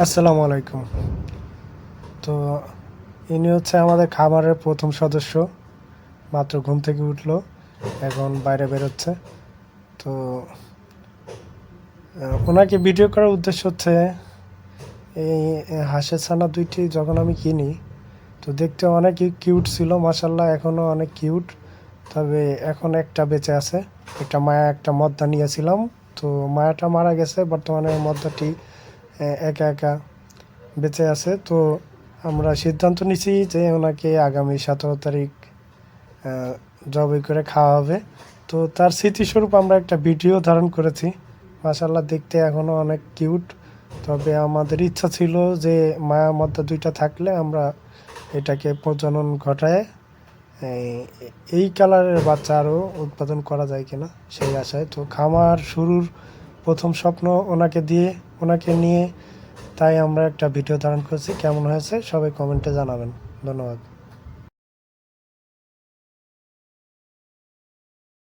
আসসালামু আলাইকুম। তো ইনি হচ্ছে আমাদের খামারের প্রথম সদস্য। মাত্র ঘুম থেকে উঠলো, এখন বাইরে বেরোচ্ছে। তো ওনাকে ভিডিও করার উদ্দেশ্য হচ্ছে এই হাঁসের ছানা দুইটি যখন আমি কিনি, তো দেখতে অনেক কিউট ছিল, মাশাল্লাহ এখনও অনেক কিউট। তবে এখন একটা বেঁচে আছে, একটা মায়া একটা মদ্দা নিয়েছিলাম। তো মায়াটা মারা গেছে, বর্তমানে মদ্দাটি একা একা বেঁচে আছে। তো আমরা সিদ্ধান্ত নিছি যে ওনাকে আগামী 17 তারিখ জবাই করে খাওয়া হবে। তো তার স্মৃতিস্বরূপ আমরা একটা ভিডিও ধারণ করেছি। মাশাল্লাহ দেখতে এখনও অনেক কিউট। তবে আমাদের ইচ্ছা ছিল যে মায়া মদ্দা দুইটা থাকলে আমরা এটাকে প্রজনন ঘটায় এই কালারের বাচ্চা আরও উৎপাদন করা যায় কিনা সেই আশায়। তো খামার শুরুর প্রথম স্বপ্ন ওনাকে নিয়ে, তাই আমরা একটা ভিডিও ধারণ করেছি। কেমন হয়েছে সবাই কমেন্টে জানাবেন। ধন্যবাদ।